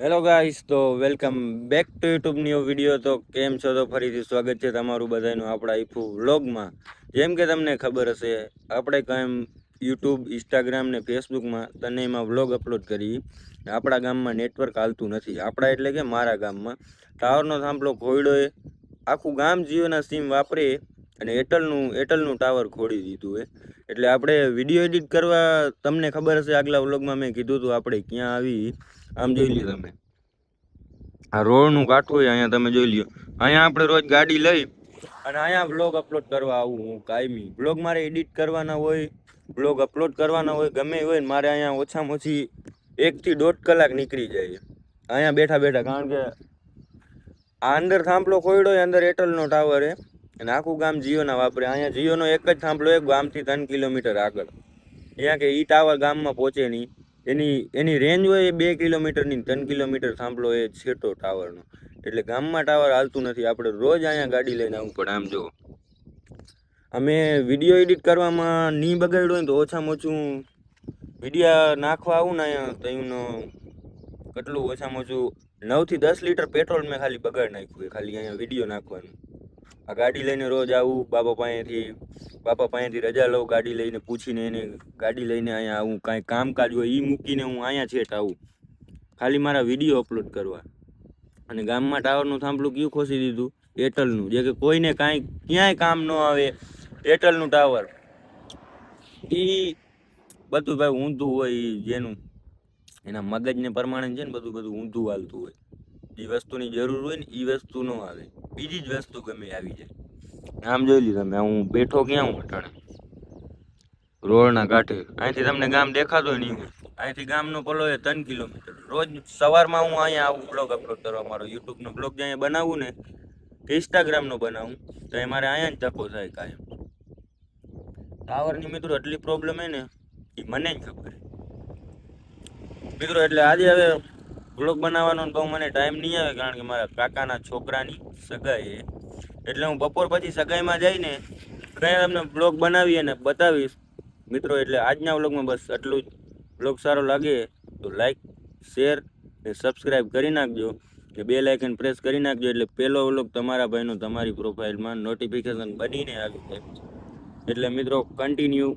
Hello guys, તો welcome back to YouTube new video. તો કેમ છો? તો ફરીથી સ્વાગત છે તમારું બધાનું આપણા ઈફુ વ્લોગમાં. જેમ કે તમને ખબર હશે, આપણે કાંઈ યુટ્યુબ, ઇન્સ્ટાગ્રામ ને ફેસબુકમાં તને એમાં વ્લોગ અપલોડ કરી. આપણા ગામમાં નેટવર્ક હાલતું નથી. આપણા એટલે કે મારા ગામમાં ટાવરનો થાંભલો ખોયડો એ આખું ગામ જીઓના સિમ વાપરે અને એરટેલનું ટાવર ખોડી દીધું હે. એટલે આપણે વિડીયો એડિટ કરવા, તમને ખબર હશે આગલા વ્લોગમાં મેં કીધું હતું આપણે ક્યાં આવી. આમ જોઈ લ્યો તમે, આ રોડનું કાઠું હોય અહીંયા તમે જોઈ લ્યો. અહીંયા આપણે રોજ ગાડી લઈ અને અહીંયા બ્લોગ અપલોડ કરવા આવું હું કાયમી. બ્લોગ મારે એડિટ કરવાના હોય, બ્લોગ અપલોડ કરવાના હોય, ગમે હોય ને મારે અહીંયા ઓછામાં ઓછી 1 થી 1.5 કલાક નીકળી જાય અહીંયા બેઠા બેઠા. કારણ કે આ અંદર થાંભલો ખોયડો હોય, અંદર એરટેલનો ટાવર હે અને આખું ગામ જીઓના વાપરે. અહીંયા જીઓનો એક જ થાંભલો એક ગામથી 3 કિલોમીટર આગળ. ત્યાં કે ઈ ટાવર ગામમાં પહોંચે નહીં. એની રેન્જ હોય 2 કિલોમીટરની, 3 કિલોમીટર થાંભલો એ છેટો ટાવરનો. એટલે ગામમાં ટાવર હાલતું નથી. આપણે રોજ અહીંયા ગાડી લઈને આવવું પડે. આમ જો અમે વિડીયો એડિટ કરવામાં નહીં બગાડ્યું હોય ને તો ઓછામાં ઓછું વિડીયો નાખવા આવું ને અહીંયા તો એનો કેટલું ઓછામાં ઓછું 9 થી 10 લીટર પેટ્રોલ મેં ખાલી બગાડ નાખ્યું હોય ખાલી અહીંયા વિડીયો નાખવાનું. આ ગાડી લઈને રોજ આવું બાપા પાસેથી રજા લઉં, ગાડી લઈને પૂછીને એને ગાડી લઈને અહીંયા આવું. કાંઈ કામકાજ હોય એ મૂકીને હું અહીંયા છેટ આવું ખાલી મારા વિડીયો અપલોડ કરવા. અને ગામમાં ટાવરનું થાંભલું કયું ખોસી દીધું? એરટેલનું. જે કે કોઈને કાંઈ ક્યાંય કામ ન આવે એરટેલનું ટાવર. એ બધું ભાઈ ઊંધું હોય. જેનું એના મગજને પ્રમાણે છે ને બધું ઊંધું હાલતું હોય. જે વસ્તુની જરૂર હોય ને એ વસ્તુ ન આવે, બીજી જ વસ્તુ ગમે આવી જાય. આમ જોઈ લી તમે, હું બેઠો ક્યાં હું અટાણે રોડના કાંઠે. અહીંથી તમને ગામ દેખાતો નહીં હોય. અહીંથી ગામનો પલો એ 3 કિલોમીટર. રોજ સવારમાં હું અહીંયા આવું બ્લોગ અપલોડ કરવા. મારો યુટ્યુબનો બ્લોગ જે અહીંયા બનાવું ને કે ઇન્સ્ટાગ્રામનો બનાવું તો એ મારે અહીંયા જ ધક્કો થાય કાયમ. ટાવરની મિત્રો એટલી પ્રોબ્લેમ હે ને એ મને જ ખબર મિત્રો. એટલે આજે હવે બ્લોગ બનાવવાનો બહુ મને ટાઈમ નહીં આવે, કારણ કે મારા કાકાના છોકરાની સગાઈ છે. એટલે હું બપોર પછી સગાઈમાં જઈને કંઈ તમને બ્લોગ બનાવી અને બતાવીશ મિત્રો. એટલે આજના વ્લોગમાં બસ આટલું જ. બ્લોગ સારો લાગે તો લાઈક, શેર ને સબસ્ક્રાઈબ કરી નાખજો કે બેલ આઇકન પ્રેસ કરી નાખજો. એટલે પહેલો વ્લોગ તમારા ભાઈનો તમારી પ્રોફાઇલમાં નોટિફિકેશન બનીને આવી જાય. એટલે મિત્રો કન્ટિન્યુ